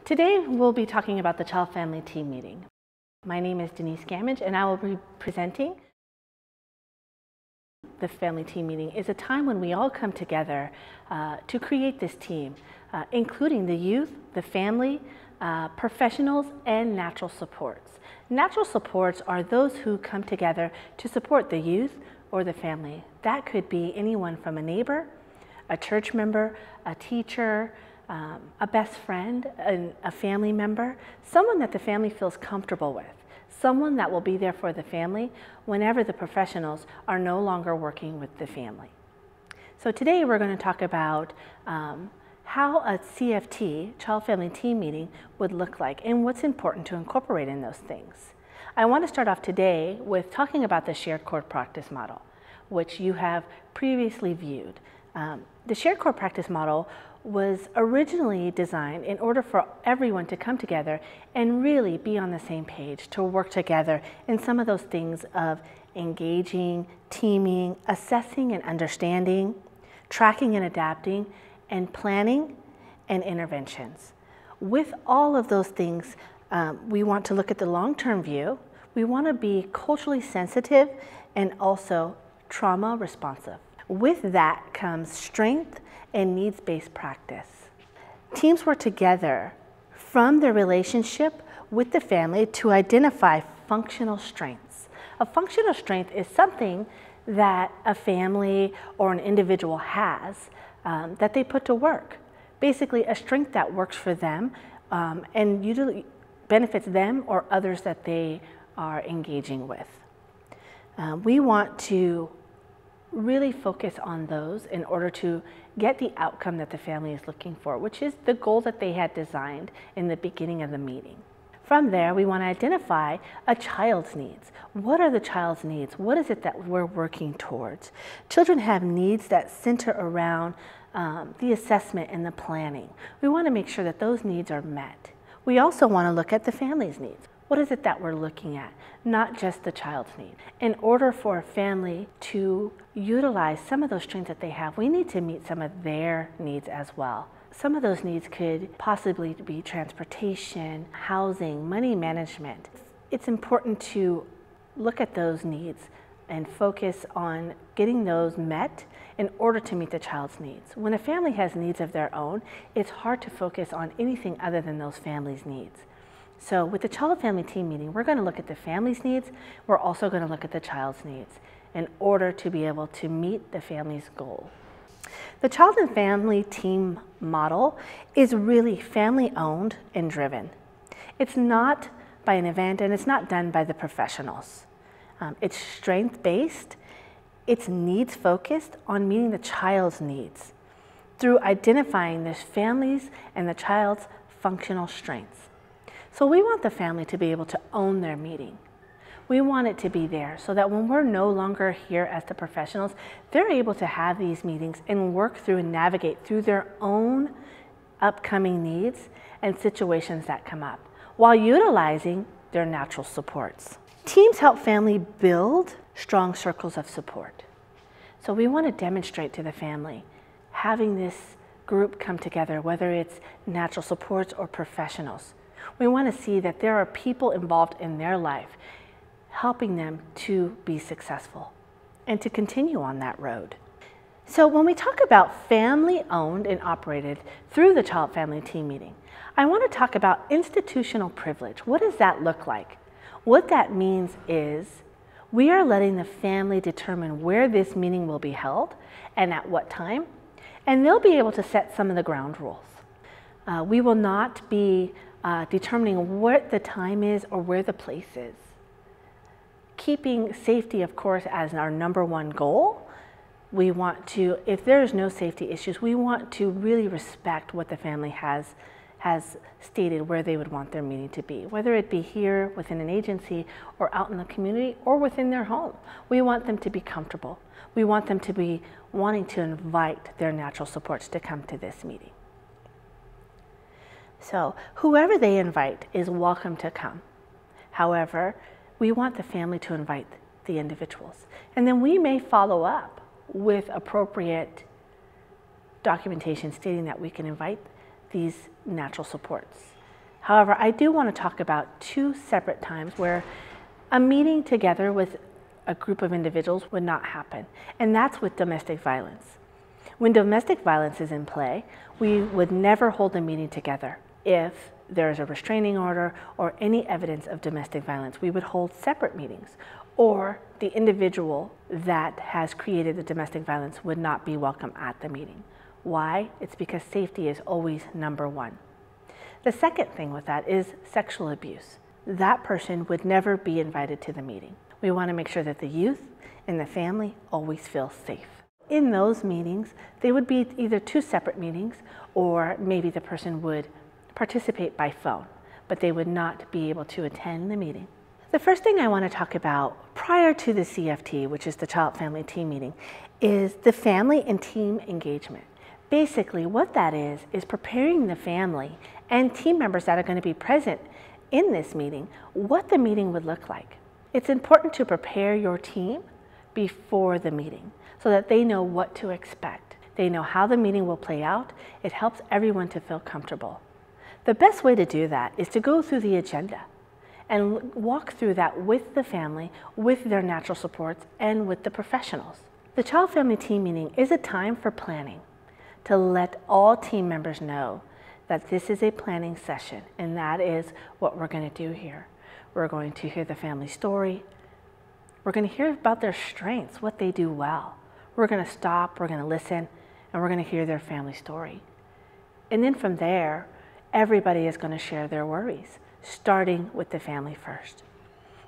Today we'll be talking about the Child Family Team meeting. My name is Denise Gamage and I will be presenting. The family team meeting is a time when we all come together to create this team, including the youth, the family, professionals, and natural supports. Natural supports are those who come together to support the youth or the family. That could be anyone from a neighbor, a church member, a teacher, a best friend, a family member, someone that the family feels comfortable with, someone that will be there for the family whenever the professionals are no longer working with the family. So today we're going to talk about how a CFT, Child Family Team meeting, would look like and what's important to incorporate in those things. I want to start off today with talking about the shared core practice model, which you have previously viewed. The shared core practice model was originally designed in order for everyone to come together and really be on the same page, to work together in some of those things of engaging, teaming, assessing and understanding, tracking and adapting, and planning and interventions. With all of those things, we want to look at the long-term view. We want to be culturally sensitive and also trauma responsive. With that comes strength and needs-based practice. Teams work together from their relationship with the family to identify functional strengths. A functional strength is something that a family or an individual has that they put to work. Basically, a strength that works for them and usually benefits them or others that they are engaging with. We want to really focus on those in order to get the outcome that the family is looking for, which is the goal that they had designed in the beginning of the meeting. From there, we want to identify a child's needs. What are the child's needs? What is it that we're working towards? Children have needs that center around the assessment and the planning. We want to make sure that those needs are met. We also want to look at the family's needs. What is it that we're looking at? Not just the child's need. In order for a family to utilize some of those strengths that they have, we need to meet some of their needs as well. Some of those needs could possibly be transportation, housing, money management. It's important to look at those needs and focus on getting those met in order to meet the child's needs. When a family has needs of their own, it's hard to focus on anything other than those families' needs. So with the Child Family Team meeting, we're going to look at the family's needs. We're also going to look at the child's needs in order to be able to meet the family's goal. The Child and Family Team model is really family-owned and driven. It's not by an event and it's not done by the professionals. It's strength-based. It's needs-focused on meeting the child's needs through identifying the family's and the child's functional strengths. So we want the family to be able to own their meeting. We want it to be there so that when we're no longer here as the professionals, they're able to have these meetings and work through and navigate through their own upcoming needs and situations that come up while utilizing their natural supports. Teams help family build strong circles of support. So we want to demonstrate to the family having this group come together, whether it's natural supports or professionals. We want to see that there are people involved in their life helping them to be successful and to continue on that road. So when we talk about family owned and operated through the Child Family Team meeting, I want to talk about institutional privilege. What does that look like? What that means is we are letting the family determine where this meeting will be held and at what time, and they'll be able to set some of the ground rules. We will not be determining what the time is or where the place is. Keeping safety, of course, as our #1 goal. We want to, if there's no safety issues, we want to really respect what the family has stated where they would want their meeting to be, whether it be here within an agency or out in the community or within their home. We want them to be comfortable. We want them to be wanting to invite their natural supports to come to this meeting. So whoever they invite is welcome to come. However, we want the family to invite the individuals. And then we may follow up with appropriate documentation stating that we can invite these natural supports. However, I do want to talk about two separate times where a meeting together with a group of individuals would not happen, and that's with domestic violence. When domestic violence is in play, we would never hold a meeting together. If there is a restraining order or any evidence of domestic violence, we would hold separate meetings, or the individual that has created the domestic violence would not be welcome at the meeting. Why? It's because safety is always number one. The second thing with that is sexual abuse. That person would never be invited to the meeting. We want to make sure that the youth and the family always feel safe. In those meetings, they would be either two separate meetings, or maybe the person would participate by phone, but they would not be able to attend the meeting. The first thing I want to talk about prior to the CFT, which is the Child Family Team meeting, is the family and team engagement. Basically, what that is preparing the family and team members that are going to be present in this meeting, what the meeting would look like. It's important to prepare your team before the meeting so that they know what to expect. They know how the meeting will play out. It helps everyone to feel comfortable. The best way to do that is to go through the agenda and walk through that with the family, with their natural supports, and with the professionals. The Child Family Team meeting is a time for planning, to let all team members know that this is a planning session, and that is what we're going to do here. We're going to hear the family story. We're going to hear about their strengths, what they do well. We're going to stop, we're going to listen, and we're going to hear their family story. And then from there, everybody is going to share their worries, starting with the family first.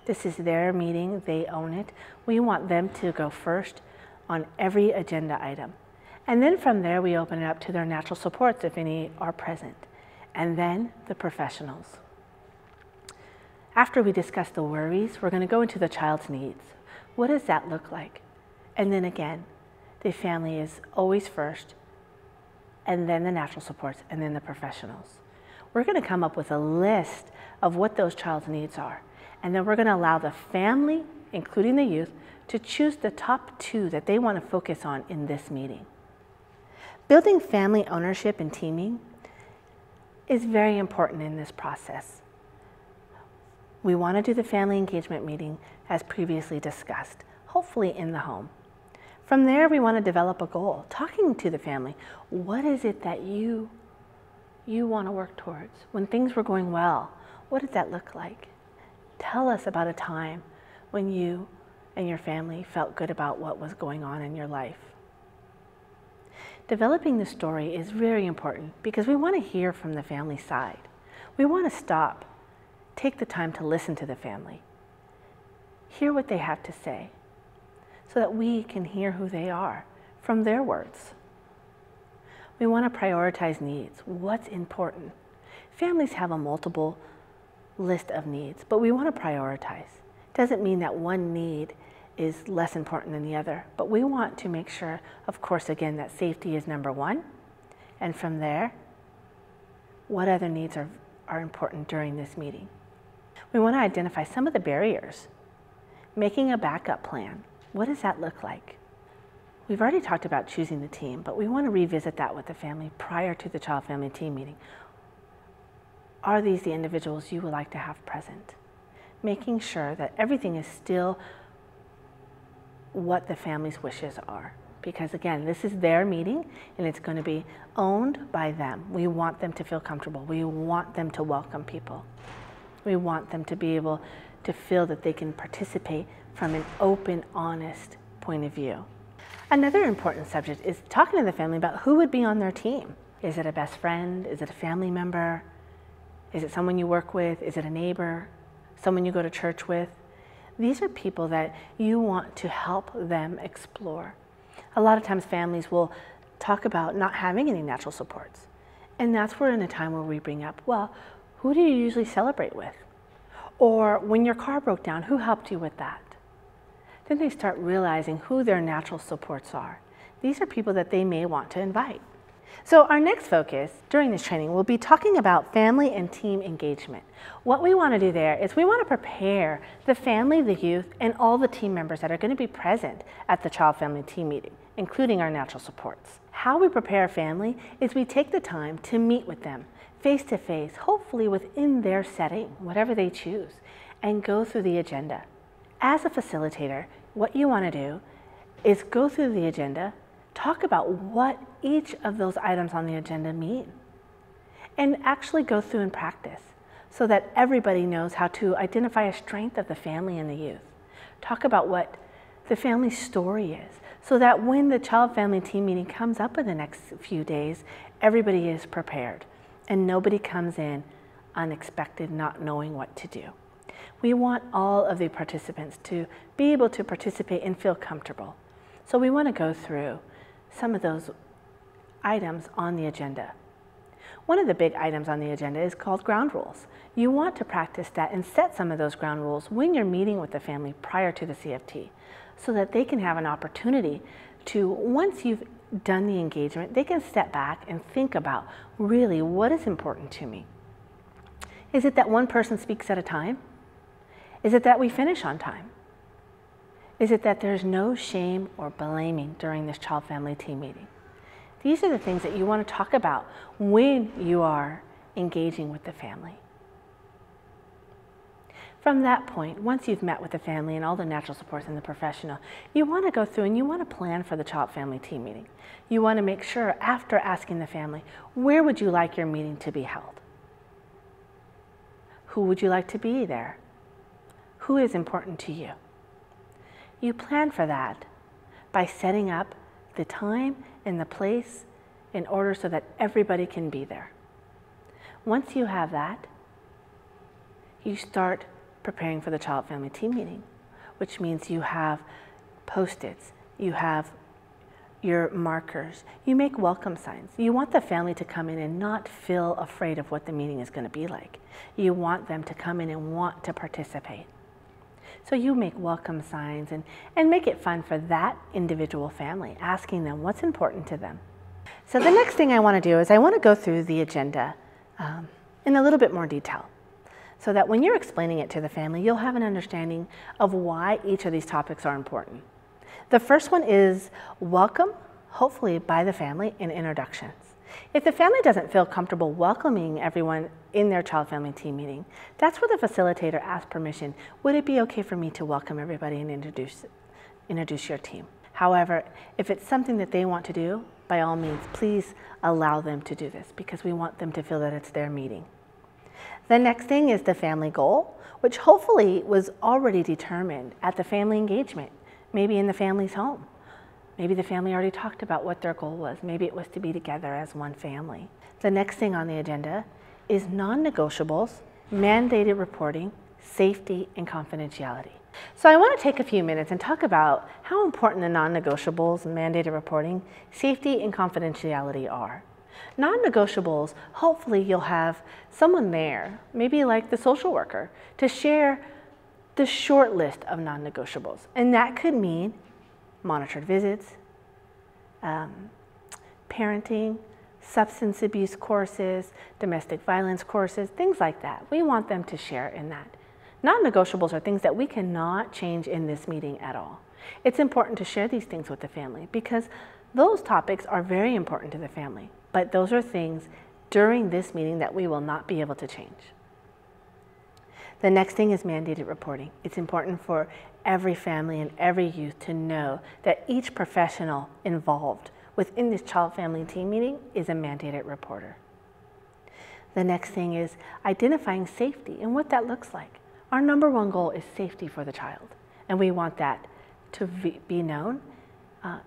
This is their meeting, they own it. We want them to go first on every agenda item. And then from there, we open it up to their natural supports if any are present, and then the professionals. After we discuss the worries, we're going to go into the child's needs. What does that look like? And then again, the family is always first, and then the natural supports, and then the professionals. We're going to come up with a list of what those child's needs are, and then we're going to allow the family, including the youth, to choose the top two that they want to focus on in this meeting. Building family ownership and teaming is very important in this process. We want to do the family engagement meeting as previously discussed, hopefully in the home. From there, we want to develop a goal, talking to the family. What is it that you want to work towards? When things were going well, what did that look like? Tell us about a time when you and your family felt good about what was going on in your life. Developing the story is very important because we want to hear from the family side. We want to stop, take the time to listen to the family, hear what they have to say, so that we can hear who they are from their words. We want to prioritize needs. What's important? Families have a multiple list of needs, but we want to prioritize. Doesn't mean that one need is less important than the other, but we want to make sure, of course, again, that safety is number one, and from there, what other needs are important during this meeting. We want to identify some of the barriers. Making a backup plan. What does that look like? We've already talked about choosing the team, but we want to revisit that with the family prior to the Child Family Team meeting. Are these the individuals you would like to have present? Making sure that everything is still what the family's wishes are. Because again, this is their meeting and it's going to be owned by them. We want them to feel comfortable. We want them to welcome people. We want them to be able to feel that they can participate from an open, honest point of view. Another important subject is talking to the family about who would be on their team. Is it a best friend? Is it a family member? Is it someone you work with? Is it a neighbor? Someone you go to church with? These are people that you want to help them explore. A lot of times families will talk about not having any natural supports. And that's where in a time where we bring up, well, who do you usually celebrate with? Or when your car broke down, who helped you with that? Then they start realizing who their natural supports are. These are people that they may want to invite. So our next focus during this training will be talking about family and team engagement. What we want to do there is we want to prepare the family, the youth, and all the team members that are going to be present at the Child Family Team meeting, including our natural supports. How we prepare family is we take the time to meet with them face-to-face, hopefully within their setting, whatever they choose, and go through the agenda. As a facilitator, what you want to do is go through the agenda, talk about what each of those items on the agenda mean, and actually go through and practice so that everybody knows how to identify a strength of the family and the youth. Talk about what the family story is so that when the child family team meeting comes up in the next few days, everybody is prepared and nobody comes in unexpected, not knowing what to do. We want all of the participants to be able to participate and feel comfortable. So we want to go through some of those items on the agenda. One of the big items on the agenda is called ground rules. You want to practice that and set some of those ground rules when you're meeting with the family prior to the CFT so that they can have an opportunity to, once you've done the engagement, they can step back and think about really what is important to me. Is it that one person speaks at a time? Is it that we finish on time? Is it that there's no shame or blaming during this child family team meeting? These are the things that you want to talk about when you are engaging with the family. From that point, once you've met with the family and all the natural supports and the professional, you want to go through and you want to plan for the child family team meeting. You want to make sure, after asking the family, where would you like your meeting to be held? Who would you like to be there? Who is important to you? You plan for that by setting up the time and the place in order so that everybody can be there. Once you have that, you start preparing for the child family team meeting, which means you have Post-its, you have your markers, you make welcome signs. You want the family to come in and not feel afraid of what the meeting is going to be like. You want them to come in and want to participate. So you make welcome signs and make it fun for that individual family, asking them what's important to them. So the next thing I want to do is I want to go through the agenda in a little bit more detail so that when you're explaining it to the family, you'll have an understanding of why each of these topics are important. The first one is welcome, hopefully by the family, and introductions. If the family doesn't feel comfortable welcoming everyone in their child family team meeting, that's where the facilitator asks permission. Would it be okay for me to welcome everybody and introduce your team? However, if it's something that they want to do, by all means, please allow them to do this because we want them to feel that it's their meeting. The next thing is the family goal, which hopefully was already determined at the family engagement, maybe in the family's home. Maybe the family already talked about what their goal was. Maybe it was to be together as one family. The next thing on the agenda is non-negotiables, mandated reporting, safety, and confidentiality. So I want to take a few minutes and talk about how important the non-negotiables, mandated reporting, safety, and confidentiality are. Non-negotiables, hopefully you'll have someone there, maybe like the social worker, to share the short list of non-negotiables. And that could mean monitored visits, parenting, substance abuse courses, domestic violence courses, things like that. We want them to share in that. Non-negotiables are things that we cannot change in this meeting at all. It's important to share these things with the family because those topics are very important to the family, but those are things during this meeting that we will not be able to change. The next thing is mandated reporting. It's important for every family and every youth to know that each professional involved within this child family team meeting is a mandated reporter. The next thing is identifying safety and what that looks like. Our number one goal is safety for the child, and we want that to be known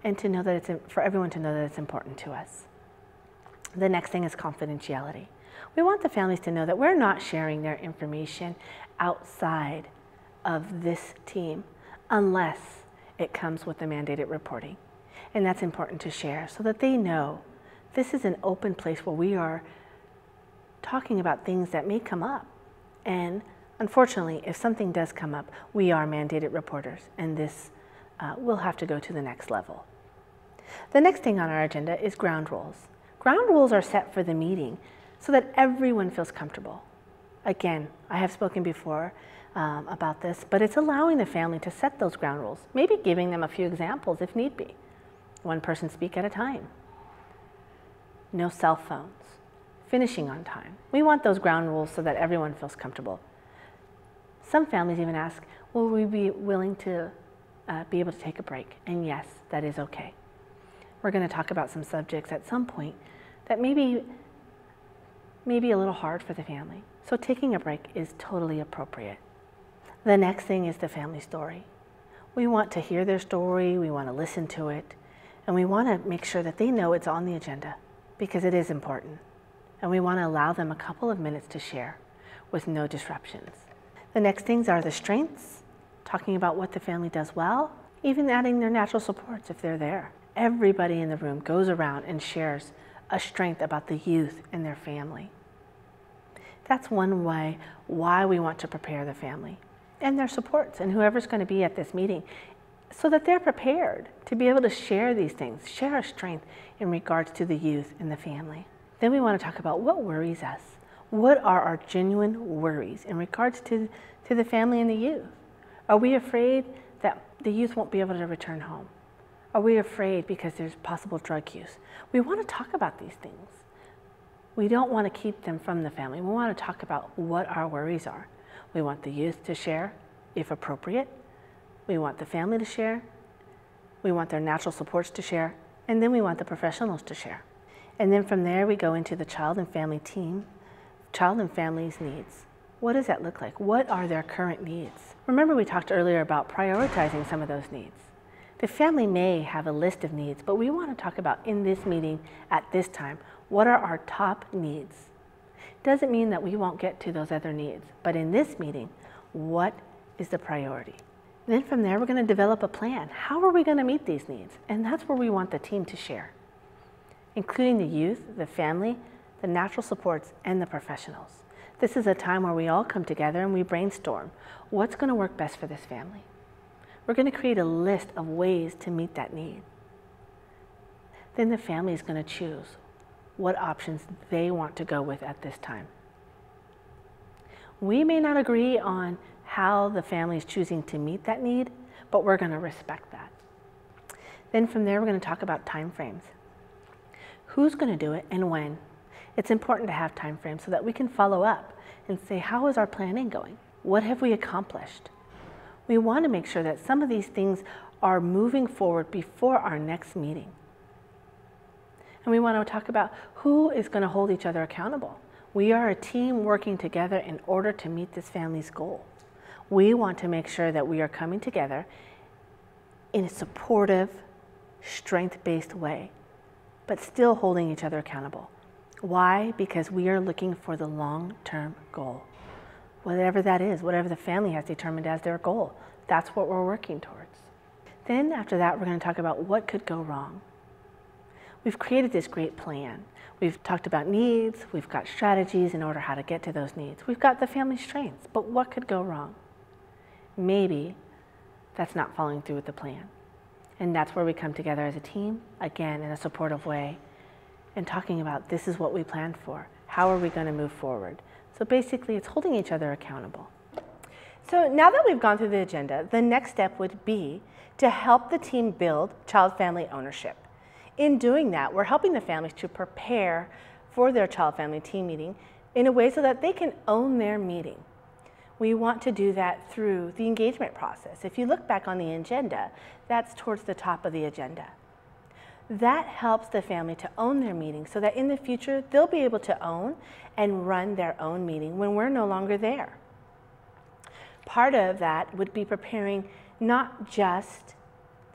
and to know that it's for everyone to know that it's important to us. The next thing is confidentiality. We want the families to know that we're not sharing their information outside of this team unless it comes with the mandated reporting. And that's important to share so that they know this is an open place where we are talking about things that may come up. And unfortunately, if something does come up, we are mandated reporters, and this will have to go to the next level. The next thing on our agenda is ground rules. Ground rules are set for the meeting so that everyone feels comfortable. Again, I have spoken before about this, but it's allowing the family to set those ground rules, maybe giving them a few examples if need be. One person speak at a time. No cell phones. finishing on time. We want those ground rules so that everyone feels comfortable. Some families even ask, will we be willing to be able to take a break? And yes, that is okay. We're going to talk about some subjects at some point that may be a little hard for the family. So taking a break is totally appropriate. The next thing is the family story. We want to hear their story, we want to listen to it, and we want to make sure that they know it's on the agenda because it is important. And we want to allow them a couple of minutes to share with no disruptions. The next things are the strengths, talking about what the family does well, even adding their natural supports if they're there. Everybody in the room goes around and shares a strength about the youth and their family. That's one way why we want to prepare the family and their supports and whoever's going to be at this meeting so that they're prepared to be able to share these things, share a strength in regards to the youth and the family. Then we want to talk about what worries us. What are our genuine worries in regards to the family and the youth? Are we afraid that the youth won't be able to return home? Are we afraid because there's possible drug use? We want to talk about these things. We don't want to keep them from the family. We want to talk about what our worries are. We want the youth to share, if appropriate. We want the family to share. We want their natural supports to share. And then we want the professionals to share. And then from there, we go into the child and family team. Child and family's needs. What does that look like? What are their current needs? Remember, we talked earlier about prioritizing some of those needs. The family may have a list of needs, but we want to talk about in this meeting at this time, what are our top needs? Doesn't mean that we won't get to those other needs, but in this meeting, what is the priority? Then from there, we're going to develop a plan. How are we going to meet these needs? And that's where we want the team to share, including the youth, the family, the natural supports, and the professionals. This is a time where we all come together and we brainstorm what's going to work best for this family. We're going to create a list of ways to meet that need. Then the family is going to choose what options they want to go with at this time. We may not agree on how the family is choosing to meet that need, but we're going to respect that. Then from there, we're going to talk about time frames. Who's going to do it and when? It's important to have time frames so that we can follow up and say, how is our planning going? What have we accomplished? We want to make sure that some of these things are moving forward before our next meeting. And we want to talk about who is going to hold each other accountable. We are a team working together in order to meet this family's goal. We want to make sure that we are coming together in a supportive, strength-based way, but still holding each other accountable. Why? Because we are looking for the long-term goal. Whatever that is, whatever the family has determined as their goal, that's what we're working towards. Then after that, we're going to talk about what could go wrong. We've created this great plan. We've talked about needs, we've got strategies in order how to get to those needs. We've got the family strengths, but what could go wrong? Maybe that's not following through with the plan. And that's where we come together as a team, again, in a supportive way, and talking about this is what we planned for. How are we going to move forward? So basically, it's holding each other accountable. So now that we've gone through the agenda, the next step would be to help the team build child-family ownership. In doing that, we're helping the families to prepare for their child-family team meeting in a way so that they can own their meeting. We want to do that through the engagement process. If you look back on the agenda, that's towards the top of the agenda. That helps the family to own their meeting so that in the future, they'll be able to own and run their own meeting when we're no longer there. Part of that would be preparing not just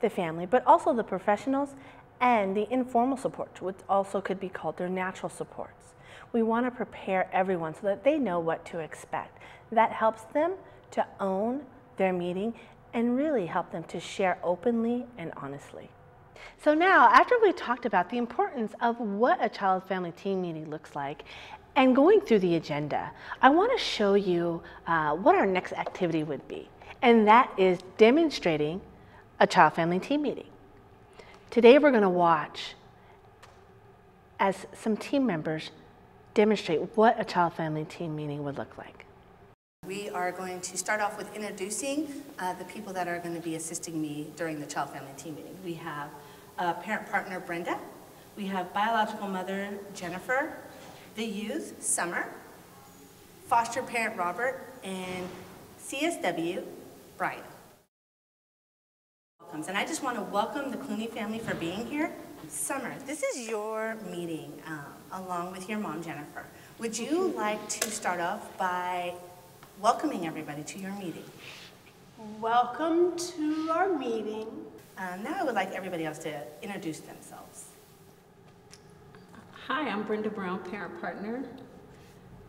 the family, but also the professionals and the informal support, which also could be called their natural supports. We want to prepare everyone so that they know what to expect. That helps them to own their meeting and really help them to share openly and honestly. So now, after we talked about the importance of what a child-family team meeting looks like and going through the agenda, I want to show you what our next activity would be, and that is demonstrating a child-family team meeting. Today we're going to watch as some team members demonstrate what a child-family team meeting would look like. We are going to start off with introducing the people that are going to be assisting me during the child-family team meeting. We have parent partner Brenda, we have biological mother Jennifer, the youth, Summer, foster parent Robert, and CSW, Brian. And I just want to welcome the Clooney family for being here. Summer, this is your meeting along with your mom, Jennifer. Would you like to start off by welcoming everybody to your meeting? Welcome to our meeting. Now I would like everybody else to introduce themselves. Hi, I'm Brenda Brown, parent partner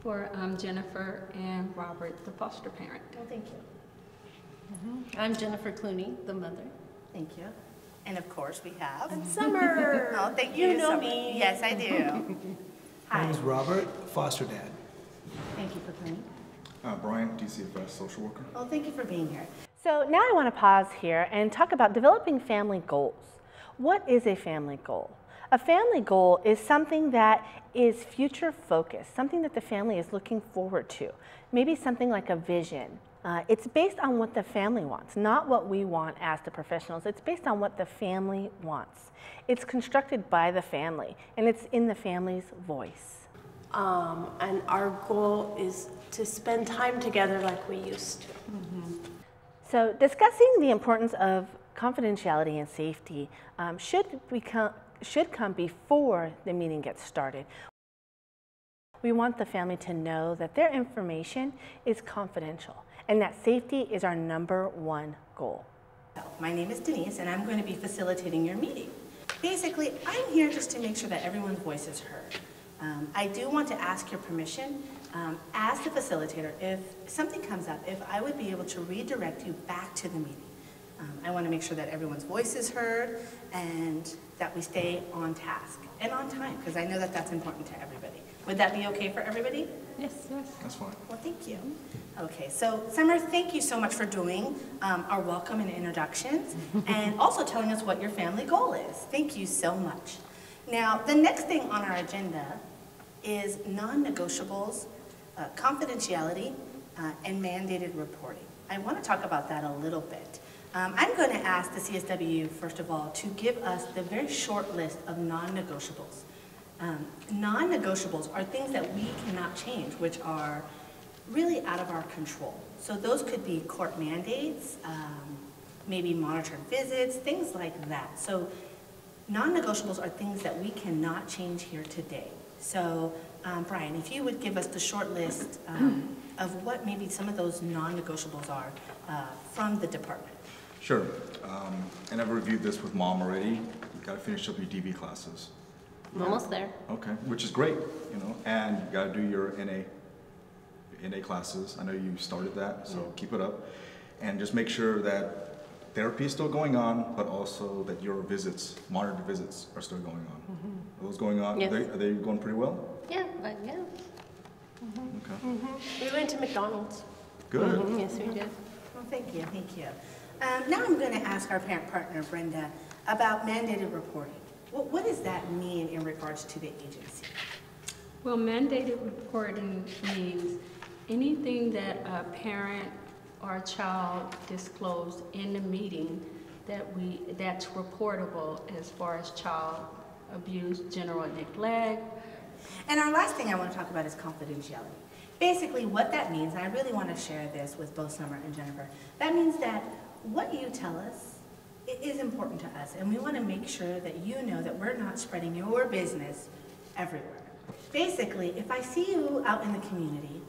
for Jennifer and Robert, the foster parent. Well, thank you. I'm Jennifer Clooney, the mother. Thank you. And of course we have... Summer. Oh, thank you, You know Summer. me. Yes, I do. My Hi. name is Robert, foster dad. Thank you for coming. Brian, DCFS social worker. Well, thank you for being here. So now I want to pause here and talk about developing family goals. What is a family goal? A family goal is something that is future focused, something that the family is looking forward to. Maybe something like a vision. It's based on what the family wants, not what we want as the professionals. It's based on what the family wants. It's constructed by the family, and it's in the family's voice. And our goal is to spend time together like we used to. So discussing the importance of confidentiality and safety should come before the meeting gets started. We want the family to know that their information is confidential and that safety is our #1 goal. My name is Denise, and I'm going to be facilitating your meeting. Basically, I'm here just to make sure that everyone's voice is heard. I do want to ask your permission, as the facilitator, if something comes up, if I would be able to redirect you back to the meeting. I want to make sure that everyone's voice is heard and that we stay on task and on time, because I know that that's important to everybody. Would that be okay for everybody? Yes, yes. That's fine. Well, thank you. Okay, so Summer, thank you so much for doing our welcome and introductions and also telling us what your family goal is. Thank you so much. Now, the next thing on our agenda is non-negotiables, confidentiality, and mandated reporting. I want to talk about that a little bit. I'm going to ask the CSW, first of all, to give us the very short list of non-negotiables. Non-negotiables are things that we cannot change, which are really out of our control. So those could be court mandates, maybe monitored visits, things like that. So non-negotiables are things that we cannot change here today. So Brian, if you would give us the short list of what maybe some of those non-negotiables are from the department. Sure. And I've reviewed this with Mom already. You got to finish up your DV classes. I'm almost there. Okay, which is great, you know. And you got to do your NA classes. I know you started that, so keep it up. And just make sure that therapy is still going on, but also that your visits, monitored visits, are still going on. Are those going on? Yes. Are they going pretty well? Yeah, but yeah. Okay. We went to McDonald's. Good. Yes, we did. Well, thank you, thank you. Now I'm going to ask our parent partner, Brenda, about mandated reporting. What does that mean in regards to the agency? Well, mandated reporting means anything that a parent or a child disclosed in the meeting that's reportable as far as child abuse, general neglect. And our last thing I want to talk about is confidentiality. Basically, what that means, and I really want to share this with both Summer and Jennifer, that means that what you tell us is important to us, and we want to make sure that you know that we're not spreading your business everywhere. Basically, if I see you out in the community,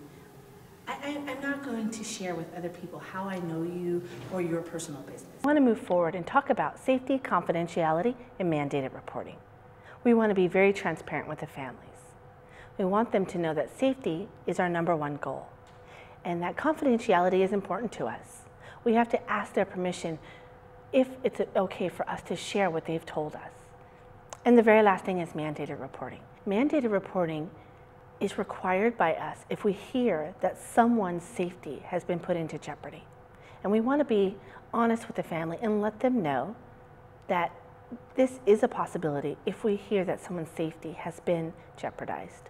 I'm not going to share with other people how I know you or your personal business. We want to move forward and talk about safety, confidentiality, and mandated reporting. We want to be very transparent with the families. We want them to know that safety is our #1 goal and that confidentiality is important to us. We have to ask their permission if it's okay for us to share what they've told us. And the very last thing is mandated reporting. Mandated reporting is required by us if we hear that someone's safety has been put into jeopardy. And we want to be honest with the family and let them know that this is a possibility if we hear that someone's safety has been jeopardized.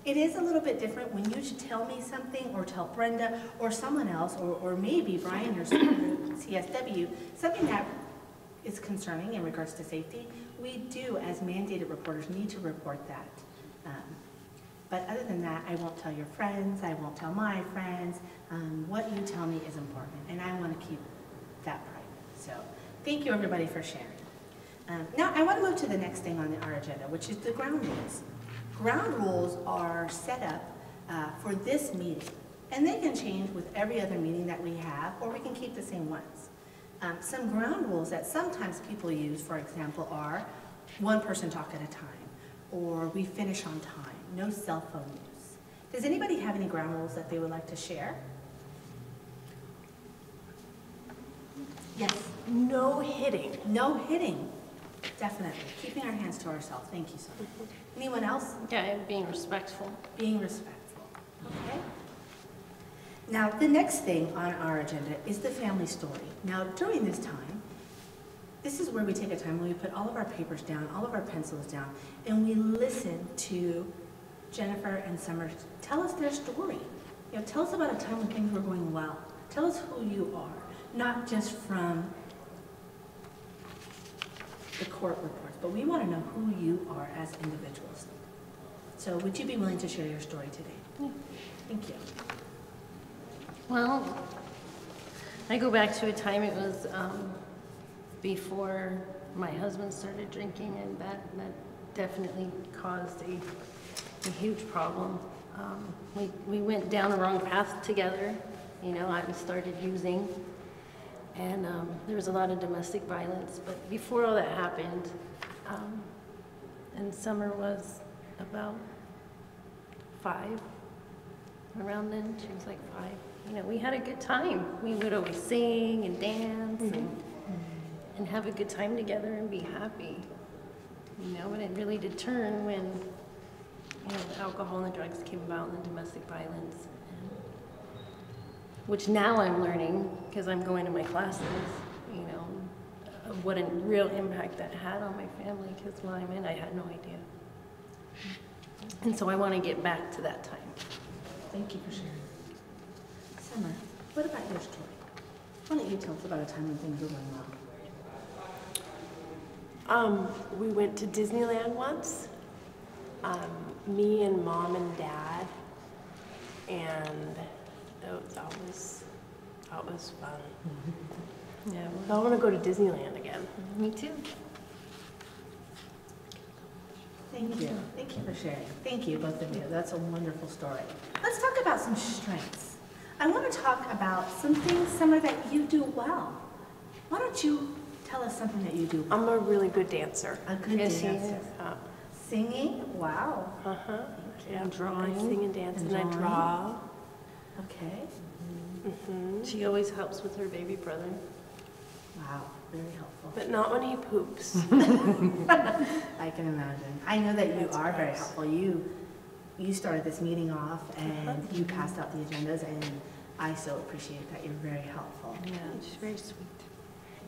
It is a little bit different when you tell me something or tell Brenda or someone else or maybe Brian or CSW, something that is concerning in regards to safety. We do, as mandated reporters, need to report that. But other than that, I won't tell your friends, I won't tell my friends. What you tell me is important, and I want to keep that private. So thank you, everybody, for sharing. Now, I want to move to the next thing on our agenda, which is the ground rules. Ground rules are set up for this meeting, and they can change with every other meeting that we have, or we can keep the same ones. Some ground rules that sometimes people use, for example, are one person talk at a time, or we finish on time, no cell phone use. Does anybody have any ground rules that they would like to share? Yes? No hitting. No hitting. Definitely. Keeping our hands to ourselves. Thank you so much. Anyone else? Yeah, being respectful. Being respectful. Okay. Now, the next thing on our agenda is the family story. Now, during this time, this is where we take a time when we put all of our papers down, all of our pencils down, and we listen to Jennifer and Summer tell us their story. You know, tell us about a time when things were going well. Tell us who you are, not just from the court reports, but we want to know who you are as individuals. So would you be willing to share your story today? Yeah. Thank you. Well, I go back to a time it was before my husband started drinking, and that definitely caused a huge problem. We went down the wrong path together. You know, I started using, and there was a lot of domestic violence. But before all that happened, and Summer was about 5, around then, she was like 5. You know, we had a good time. We would always sing and dance and have a good time together and be happy. You know, but it really did turn when, you know, the alcohol and the drugs came about and the domestic violence. Which now I'm learning, because I'm going to my classes, you know, of what a real impact that had on my family, because when I'm in, I had no idea. And so I want to get back to that time. Thank you for sharing. Summer, what about your story? Why don't you tell us about a time when things were going well? We went to Disneyland once, me and Mom and Dad, and that was fun. Yeah, I want to go to Disneyland again. me too. Thank you. Thank you for sharing. Thank you, both of you. That's a wonderful story. Let's talk about some strengths. I want to talk about some things, Summer, that you do well. Why don't you tell us something that you do well? I'm a really good dancer. A good Yes, he dancer. Singing? Wow. Uh-huh. Yeah. And drawing. I sing and dance, and I drawing. draw. Okay. She always helps with her baby brother. Wow. Very helpful. But not when he poops. I can imagine. I know that you That's are very gross. helpful. You started this meeting off and you passed out the agendas, and I so appreciate that. You're very helpful. Yeah, she's very sweet.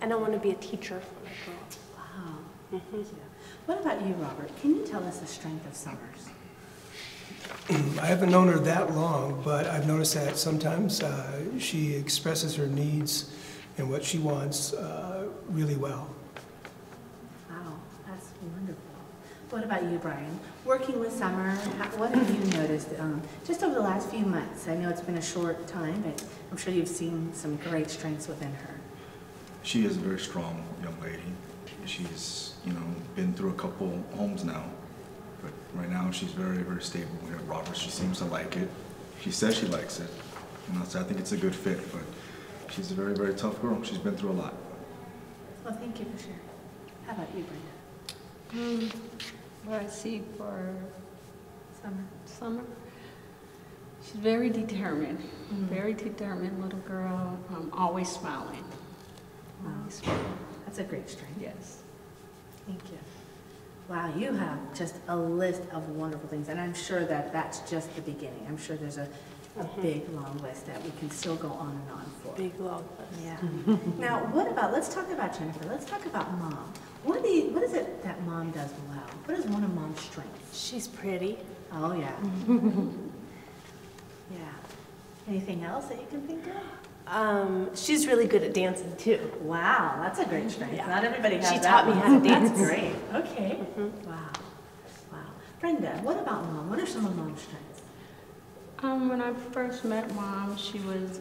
And I want to be a teacher when I grow up. Wow. Thank you. What about you, Robert? Can you tell us the strength of Summers? I haven't known her that long, but I've noticed that sometimes she expresses her needs and what she wants really well. Wow, that's wonderful. What about you, Brian? Working with Summer, what have you noticed just over the last few months? I know it's been a short time, but I'm sure you've seen some great strengths within her. She is a very strong young lady. She's, you know, been through a couple homes now, but right now she's very, very stable. We have Robert. She seems to like it. She says she likes it. You know, so I think it's a good fit, but she's a very, very tough girl. She's been through a lot. Well, thank you for sharing. How about you, Brenda? What I see for Summer? Summer, she's very determined, very determined little girl, always smiling. Always smiling. That's a great strength. Yes. Thank you. Wow, you have just a list of wonderful things, and I'm sure that that's just the beginning. I'm sure there's a big, long list that we can still go on and on for. Big love list. Yeah. Now, let's talk about Jennifer. Let's talk about Mom. What is it that Mom does well? What is one of Mom's strengths? She's pretty. Oh, yeah. Yeah. Anything else that you can think of? She's really good at dancing too. Wow, that's a great strength. Yeah. Not everybody has She that taught me one. how to dance. That's great. Okay. Wow. Wow. Brenda, what about Mom? What are some of Mom's strengths? When I first met Mom, she was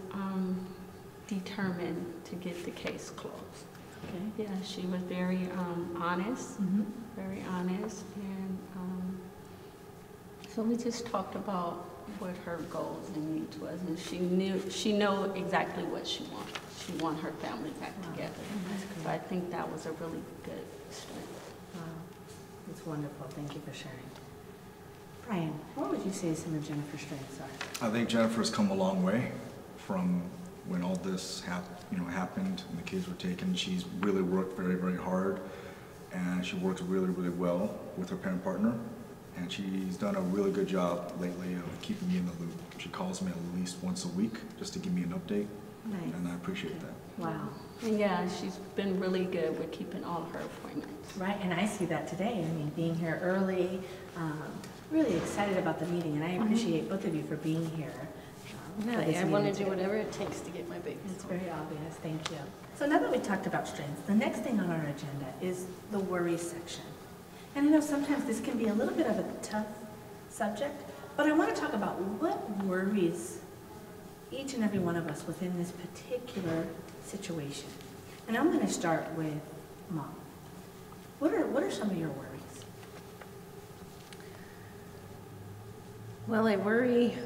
determined to get the case closed. Okay. Yeah, she was very honest, very honest, and so we just talked about what her goals and needs was, and she knew exactly what she wanted. She wanted her family back together. So I think that was a really good strength. Wow, that's wonderful. Thank you for sharing. Brian, what would you say some of Jennifer's strengths are? I think Jennifer's come a long way from when all this happened and the kids were taken. She's really worked very, very hard, and she works really, really well with her parent partner. And she's done a really good job lately of keeping me in the loop. She calls me at least once a week just to give me an update. Nice. And I appreciate that. Wow. Yeah, she's been really good with keeping all her appointments. Right, and I see that today. I mean, being here early, really excited about the meeting, and I appreciate both of you for being here. I want to do whatever it takes to get my babies It's home. very obvious, thank you. So now that we talked about strengths, the next thing on our agenda is the worry section. And I know sometimes this can be a little bit of a tough subject, but I want to talk about what worries each and every one of us within this particular situation. And I'm going to start with Mom. What are some of your worries? Well, I worry,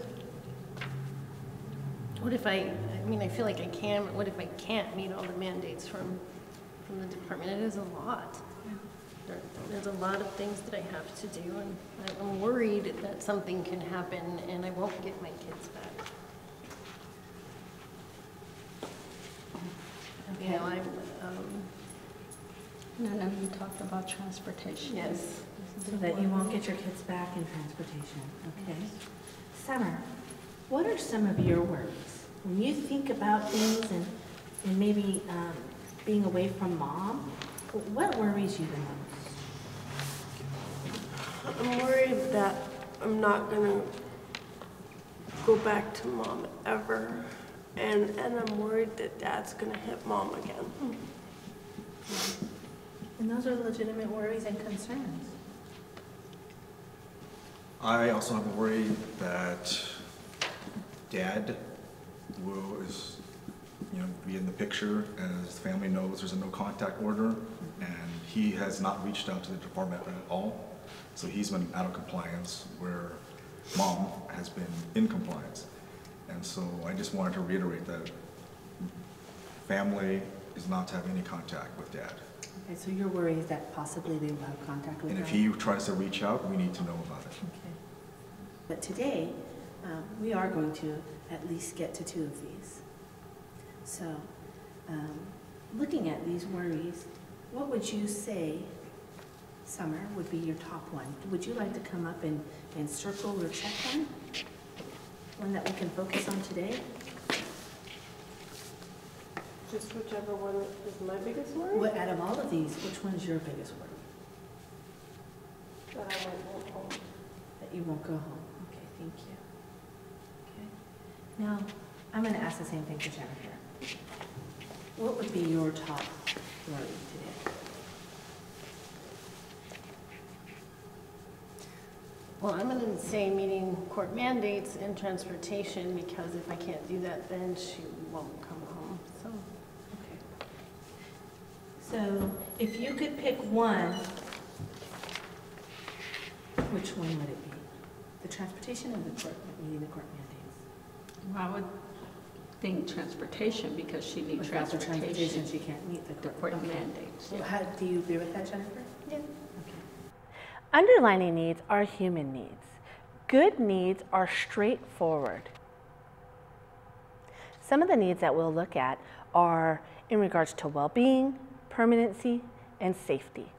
what if I feel like I can, but what if I can't meet all the mandates from the department? It is a lot. There's a lot of things that I have to do, and I'm worried that something can happen and I won't get my kids back. Okay. You know, None of you talked about transportation. yes. So that you won't get your kids back in transportation, okay? Summer, what are some of your worries? When you think about things and maybe being away from Mom, what worries you the most? I'm worried that I'm not gonna go back to Mom ever, and I'm worried that Dad's gonna hit Mom again. And those are legitimate worries and concerns. I also have a worry that Dad will be in the picture. As the family knows, there's a no contact order, and he has not reached out to the department at all. So he's been out of compliance, where Mom has been in compliance. And so I just wanted to reiterate that family is not to have any contact with Dad. Okay, so your worry is that possibly they will have contact with And Dad? if he tries to reach out, we need to know about it. Okay. But today, we are going to at least get to 2 of these. So, looking at these worries, what would you say, Summer, would be your top one? Would you like to come up and circle or check one? One that we can focus on today? Just whichever one is my biggest worry. What, out of all of these, which one is your biggest worry? That I won't go home. That you won't go home. Okay, thank you. Okay. Now, I'm going to ask the same thing for Jennifer. What would be your top worry today? Well, I'm going to say meeting court mandates and transportation, because if I can't do that, then she won't come home, so. Okay. So, if you could pick one, which one would it be? The transportation or the court, meeting the court mandates? Well, I would think transportation, because she needs Without the transportation. she can't meet the The court. court Okay. mandates. So Yeah. how, do you agree with that, Jennifer? Yeah. Okay. Underlining needs are human needs. Good needs are straightforward. Some of the needs that we'll look at are in regards to well-being, permanency, and safety.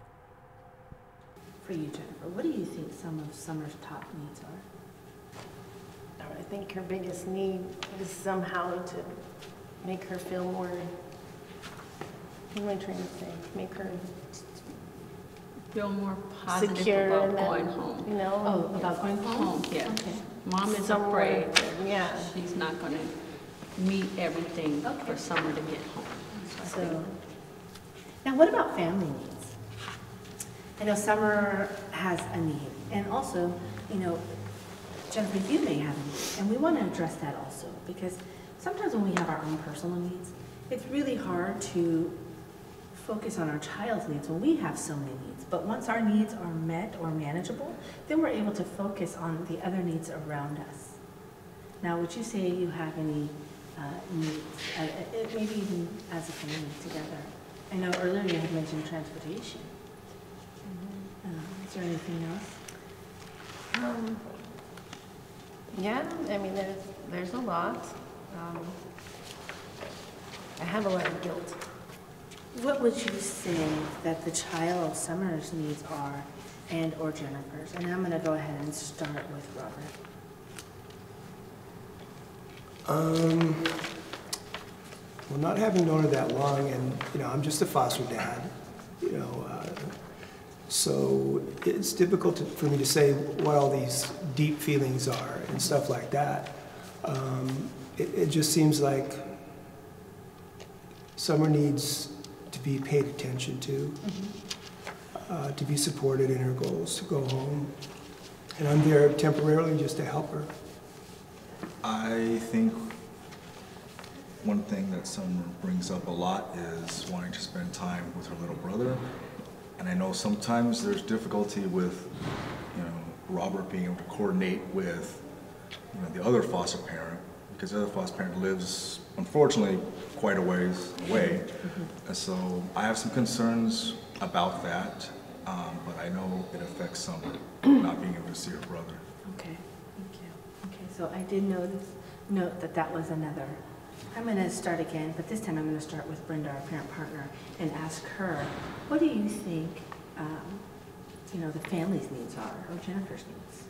For you, Jennifer, what do you think some of Summer's top needs are? I think her biggest need is somehow to make her feel more, what am I trying to say? Make her Feel more positive secure about and then, going home. you know. Oh, about going home? Home, yes. Okay. Mom is Somewhere, afraid that yeah. she's not going to meet everything Okay. for Summer to get home. So I So, think now what about family needs? I know Summer has a need, And also, you know, Jennifer, you may have a need, and we want to address that also, because sometimes when we have our own personal needs, it's really hard to focus on our child's needs when we have so many needs. But once our needs are met or manageable, then we're able to focus on the other needs around us. Now, would you say you have any needs, maybe even as a family together? I know earlier you had mentioned transportation. Is there anything else? Yeah, I mean, there's a lot. I have a lot of guilt. What would you say that the child Summer's needs are and or Jennifer's? And I'm going to go ahead and start with Robert. Well, not having known her that long, and I'm just a foster dad, so it's difficult for me to say what all these deep feelings are and stuff like that. It just seems like Summer needs to be paid attention to, to be supported in her goals, to go home. And I'm there temporarily just to help her. I think one thing that Summer brings up a lot is wanting to spend time with her little brother. And I know sometimes there's difficulty with, Robert being able to coordinate with, the other foster parent, because the other foster parent lives, unfortunately, quite a ways away. And so I have some concerns about that, but I know it affects Summer not being able to see her brother. Okay, thank you. Okay, so I did note that that was another. I'm going to start again, but this time I'm going to start with Brenda, our parent partner, and ask her, what do you think, the family's needs are, or Jennifer's needs?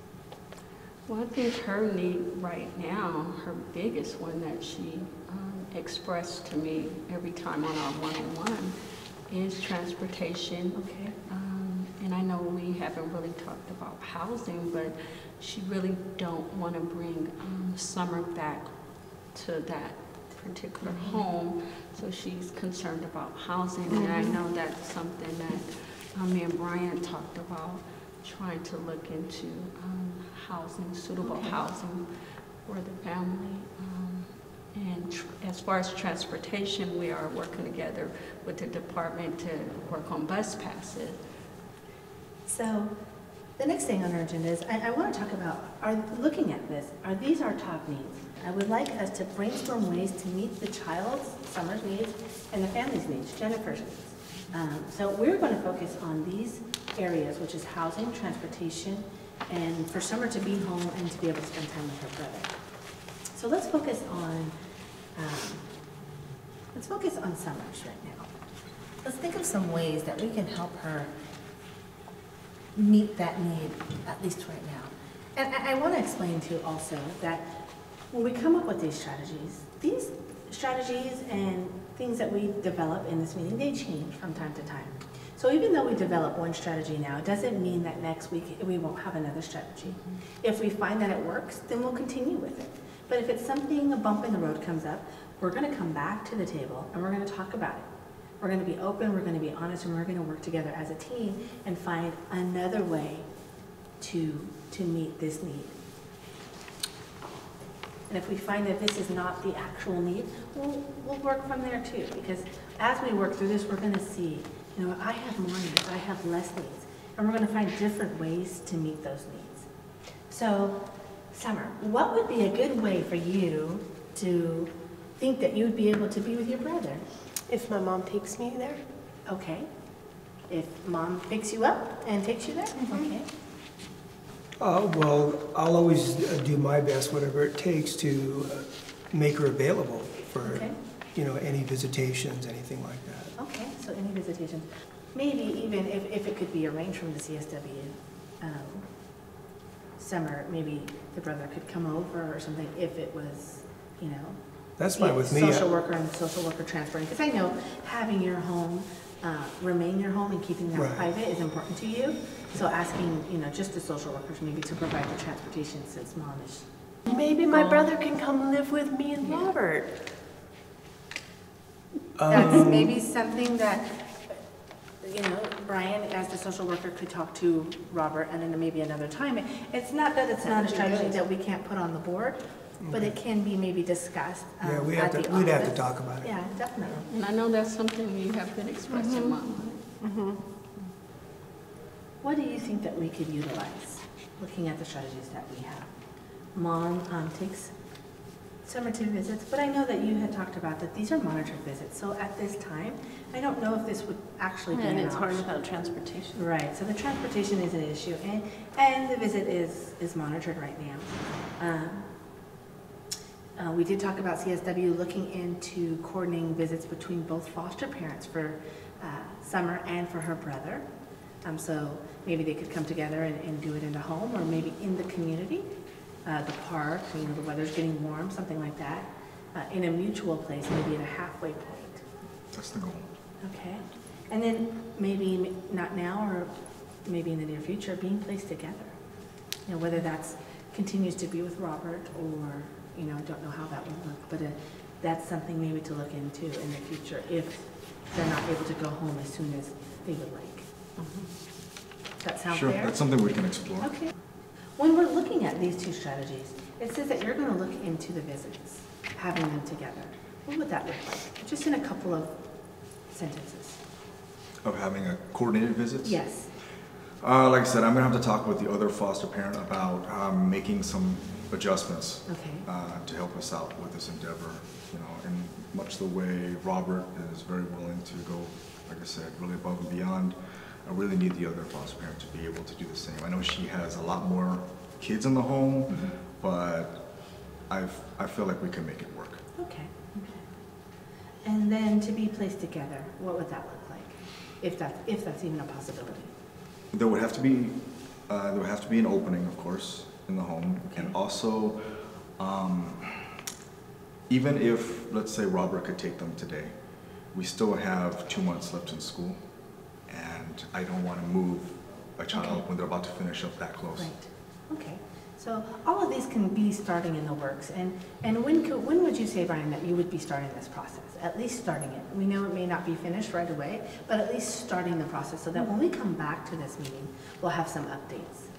Well, I think her need right now, her biggest one that she expressed to me every time on our one-on-one is transportation. Okay. And I know we haven't really talked about housing, but she really don't want to bring Summer back to that particular home, so she's concerned about housing. And I know that's something that me and Brian talked about, trying to look into housing, suitable housing for the family. And as far as transportation, we are working together with the department to work on bus passes. So the next thing on our agenda is I want to talk about, looking at this, are these our top needs? I would like us to brainstorm ways to meet the child's, Summer's needs, and the family's needs, Jennifer's needs. So we're going to focus on these areas, which is housing, transportation, and for Summer to be home and to be able to spend time with her brother. So let's focus on Summer's right now. Let's think of some ways that we can help her meet that need, at least right now. And I want to explain too also that when we come up with these strategies and things that we develop in this meeting, they change from time to time. So even though we develop one strategy now, it doesn't mean that next week we won't have another strategy. If we find that it works, then we'll continue with it. But if it's something, a bump in the road comes up, we're going to come back to the table and we're going to talk about it. We're going to be open, we're going to be honest, and we're going to work together as a team and find another way to meet this need. And if we find that this is not the actual need, we'll work from there too. Because as we work through this, we're going to see, I have more needs, I have less needs. And we're going to find different ways to meet those needs. So, Summer, what would be a good way for you to think that you would be able to be with your brother? If my mom takes me there. Okay. If mom picks you up and takes you there? Okay. Well, I'll always do my best, whatever it takes, to make her available for, any visitations, anything like that. Okay, so any visitations. Maybe even if it could be arranged from the CSW, Summer, maybe the brother could come over or something if it was, That's fine with me. Social worker and social worker transferring. Because I know having your home remain your home and keeping that private is important to you. So asking, just the social workers maybe to provide the transportation since mom is. Maybe my brother can come live with me and Robert. That's maybe something that you know, Brian, as the social worker, could talk to Robert and then maybe another time. It's not that it's not a strategy that we can't put on the board, but it can be maybe discussed Yeah, we'd at have the to office. talk about it. Yeah, definitely. And I know that's something you have been expressing, Mama. What do you think that we could utilize, looking at the strategies that we have? Mom takes summative visits, but I know that you had talked about that these are monitored visits. So at this time, I don't know if this would actually be And an it's hard option. without transportation. Right, so the transportation is an issue, and the visit is monitored right now. We did talk about CSW looking into coordinating visits between both foster parents for Summer and for her brother. So maybe they could come together and do it in the home, or maybe in the community, the park, you know, the weather's getting warm, something like that, in a mutual place, maybe at a halfway point. That's the goal. Okay, and then maybe not now, or maybe in the near future, being placed together. You know, whether that's continues to be with Robert, or, you know, I don't know how that would look, but that's something maybe to look into in the future if they're not able to go home as soon as they would like. Does that sound Sure, fair? that's something we can explore. Okay. When we're looking at these two strategies, it says that you're going to look into the visits, having them together. What would that look like? Just in a couple of sentences. Of having a coordinated visits? Yes. Like I said, I'm gonna have to talk with the other foster parent about making some adjustments Okay. to help us out with this endeavor. You know, in much the way Robert is very willing to go, like I said, really above and beyond. I really need the other foster parent to be able to do the same. I know she has a lot more kids in the home, but I feel like we can make it work. Okay. And then to be placed together, what would that look like? If that's even a possibility. There would have to be an opening, of course, in the home, Okay. and also, even if, let's say, Robert could take them today, we still have 2 months left in school, and I don't want to move a child Okay. when they're about to finish up that close. Right. Okay. So all of these can be starting in the works. And when would you say, Brian, that you would be starting this process? At least starting it. We know it may not be finished right away, but at least starting the process so that when we come back to this meeting, we'll have some updates.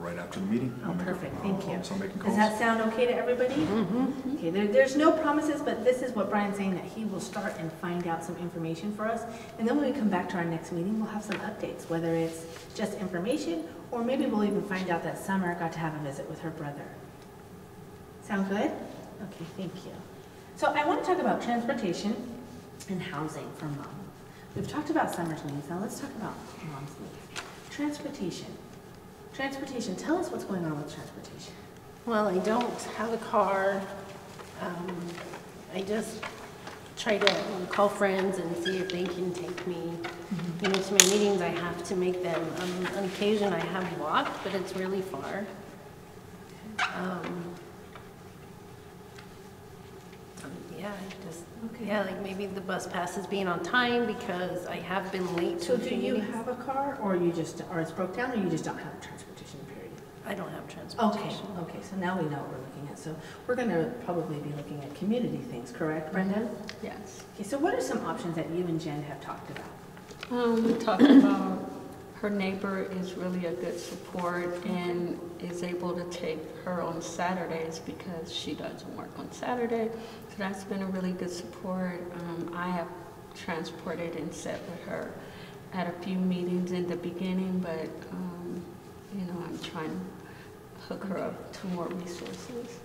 Right after the meeting. Oh, perfect. Thank you. So making Does calls. that sound okay to everybody? Mm-hmm. Okay, there's no promises, but this is what Brian's saying, that he will start and find out some information for us. And then when we come back to our next meeting, we'll have some updates, whether it's just information, or maybe we'll even find out that Summer got to have a visit with her brother. Sound good? Okay, thank you. So I want to talk about transportation and housing for Mom. We've talked about Summer's needs, now let's talk about Mom's needs. Transportation. Transportation, tell us what's going on with transportation. Well, I don't have a car. I just try to call friends and see if they can take me, you know, to my meetings. I have to make them. On occasion, I have walked, but it's really far. Yeah, I just, yeah, like maybe the bus passes being on time because I have been late to So a do few you meetings. have a car, or you just, or it's broke down, or you just don't have transportation, period? I don't have Okay, transportation. okay, so now we know what we're looking at. So we're gonna probably be looking at community things, correct, Brenda? Yes. Okay, so what are some options that you and Jen have talked about? We talked about her neighbor is really a good support and is able to take her on Saturdays because she doesn't work on Saturday. So that's been a really good support. I have transported and sat with her at a few meetings in the beginning, but you know, I'm trying to hook her up to more resources.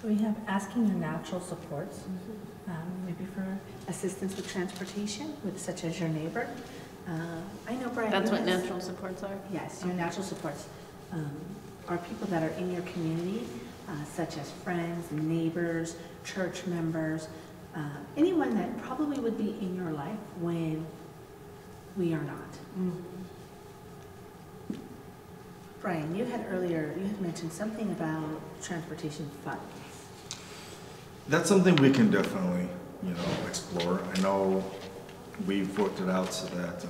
So we have asking your natural supports, maybe for assistance with transportation, such as your neighbor. I know, Brian. That's what yes. natural supports are? Yes, your natural supports are people that are in your community, such as friends, neighbors, church members, anyone that probably would be in your life when we are not. Brian, you had mentioned something about transportation funds. That's something we can definitely, you know, explore. I know we've worked it out so that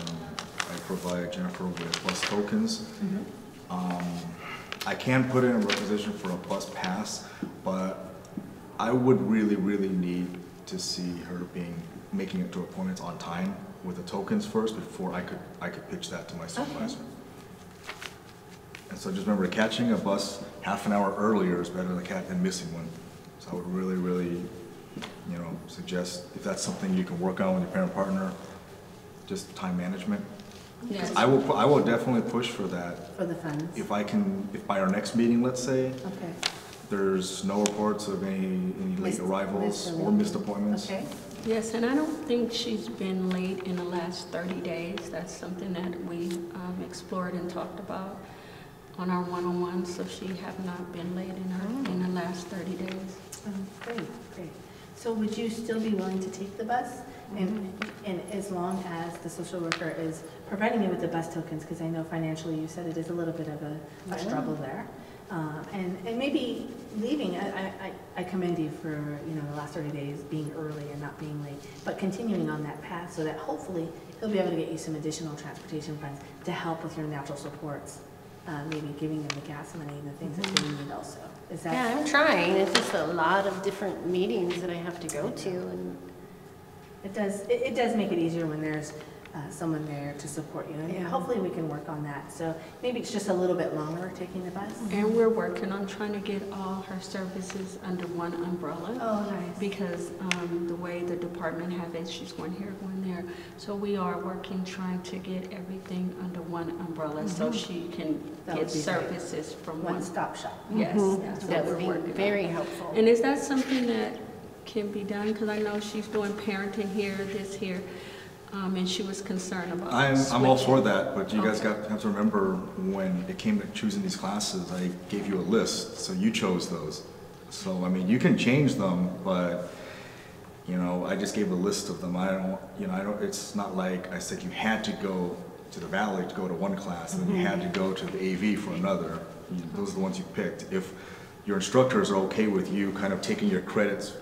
I provide Jennifer with bus tokens. I can put in a requisition for a bus pass, but I would really, really need to see her making it to appointments on time with the tokens first before I could pitch that to my supervisor. And so just remember, catching a bus half an hour earlier is better than missing one. So I would really, really, suggest if that's something you can work on with your parent partner, just time management. Yes. I will definitely push for that. For the funds? If by our next meeting, let's say, Okay. there's no reports of any late arrivals or missed appointments. Okay. Yes, and I don't think she's been late in the last 30 days. That's something that we explored and talked about on our one-on-one, so she have not been late in the last 30 days. Oh, great, great. So would you still be willing to take the bus? And as long as the social worker is providing you with the bus tokens, because I know financially you said it is a little bit of a struggle there. And maybe leaving, I commend you for the last 30 days being early and not being late, but continuing on that path so that hopefully he'll be able to get you some additional transportation funds to help with your natural supports, maybe giving them the gas money and the things that they need also. Is that? Yeah, I'm trying. It's just a lot of different meetings that I have to go to, and It does make it easier when there's someone there to support you. And Yeah. hopefully we can work on that. So maybe it's just a little bit longer taking the bus. And we're working on trying to get all her services under one umbrella. Oh, nice. Because the way the department have it, she's going here, going there. So we are working, trying to get everything under one umbrella so she can That get would be great. services from one. One-stop shop. Yes, that's that what would we're be working on. very helpful. And is that something that can be done? Because I know she's doing parenting here, this here, and she was concerned about I'm all for switching. that, but you guys Okay. have to remember when it came to choosing these classes, I gave you a list, so you chose those. So, I mean, you can change them, but, I just gave a list of them. It's not like I said you had to go to the Valley to go to one class, and then you had to go to the AV for another. Those are the ones you picked. If your instructors are okay with you kind of taking your credits,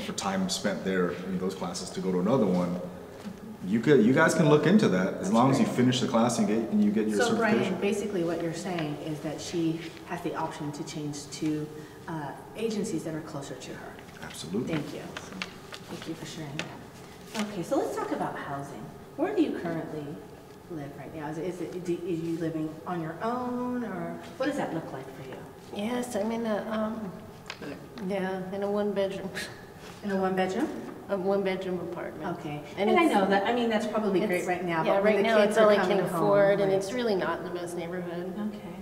for time spent there in those classes to go to another one, you guys can look into that as long as you finish the class and you get your So certification. Brian, basically what you're saying is that she has the option to change to agencies that are closer to her. Absolutely. Thank you. Thank you for sharing that. Okay, so let's talk about housing. Where do you currently live right now? Is you living on your own, or what does that look like for you? Yes, I'm in a one-bedroom, In a one-bedroom? one-bedroom apartment. Okay. And And I it's- know that, that's probably great It's- right now, Yeah, but when right the now kids it's all are I coming can home. afford, and right. it's really not in the best neighborhood. Okay.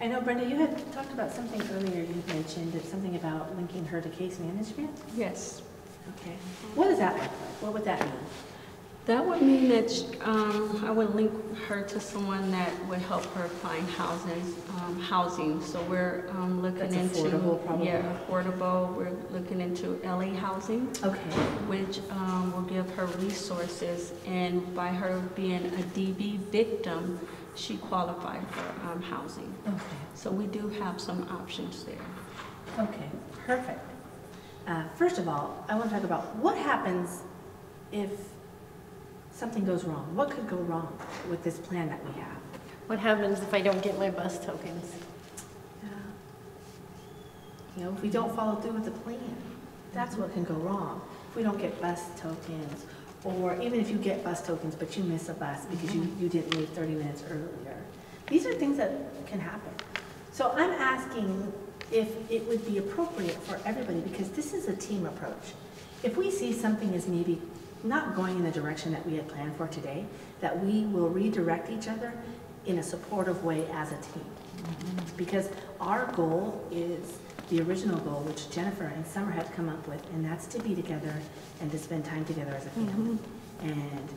I know, Brenda, you had talked about something earlier. You mentioned something about linking her to case management. Yes. Okay. What does that look like? What would that mean? That would mean that I would link her to someone that would help her find housing. So we're looking That's into affordable, probably. affordable. We're looking into LA housing, Okay. which will give her resources. And by her being a DB victim, she qualified for housing. Okay. So we do have some options there. Okay. Perfect. First of all, I want to talk about what happens if something goes wrong. What could go wrong with this plan that we have? What happens if I don't get my bus tokens? If we don't follow through with the plan, that's what can go wrong. If we don't get bus tokens, or even if you get bus tokens but you miss a bus because you didn't leave 30 minutes earlier. These are things that can happen. So I'm asking if it would be appropriate for everybody, because this is a team approach. If we see something is maybe not going in the direction that we had planned for today, that we will redirect each other in a supportive way as a team. Because our goal is the original goal, which Jennifer and Summer have come up with, and that's to be together and to spend time together as a family. And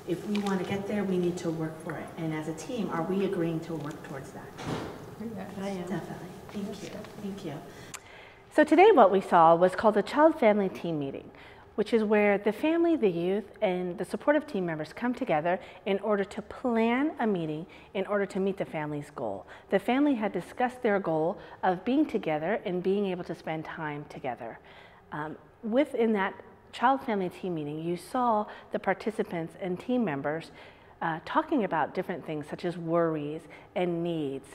if we want to get there, we need to work for it. And as a team, are we agreeing to work towards that? I am. Definitely. Thank you. Thank you. So today what we saw was called the Child Family Team Meeting, which is where the family, the youth, and the supportive team members come together in order to plan a meeting in order to meet the family's goal. The family had discussed their goal of being together and being able to spend time together. Within that Child Family Team Meeting, you saw the participants and team members talking about different things such as worries and needs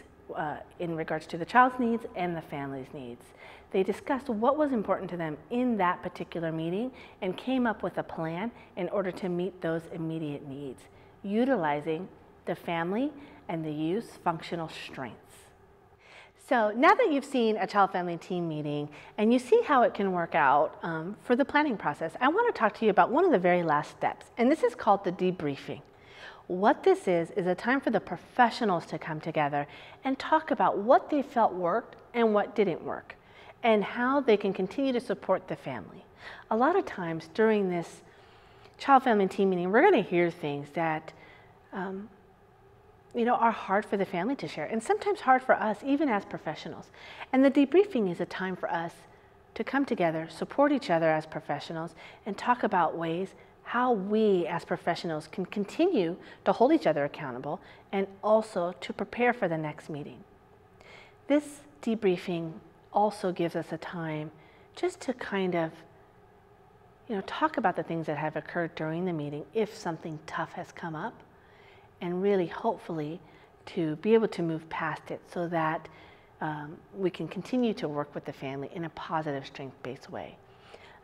in regards to the child's needs and the family's needs. They discussed what was important to them in that particular meeting and came up with a plan in order to meet those immediate needs, utilizing the family and the youth's functional strengths. So now that you've seen a child-family team meeting and you see how it can work out for the planning process, I want to talk to you about one of the very last steps, and this is called the debriefing. What this is a time for the professionals to come together and talk about what they felt worked and what didn't work, and how they can continue to support the family. A lot of times during this child-family team meeting, we're going to hear things that are hard for the family to share, and sometimes hard for us, even as professionals. And the debriefing is a time for us to come together, support each other as professionals, and talk about ways how we as professionals can continue to hold each other accountable and also to prepare for the next meeting. This debriefing also gives us a time just to kind of talk about the things that have occurred during the meeting if something tough has come up, and really hopefully to be able to move past it so that we can continue to work with the family in a positive, strength-based way.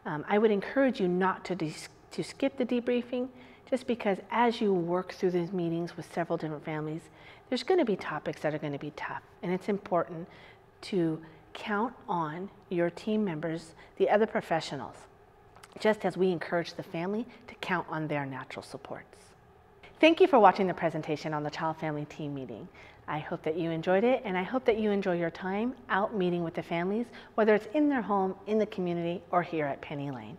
I would encourage you not to skip the debriefing, just because as you work through these meetings with several different families, there's going to be topics that are going to be tough, and it's important to count on your team members, the other professionals, just as we encourage the family to count on their natural supports. Thank you for watching the presentation on the child-family team meeting. I hope that you enjoyed it, and I hope that you enjoy your time out meeting with the families, whether it's in their home, in the community, or here at Penny Lane.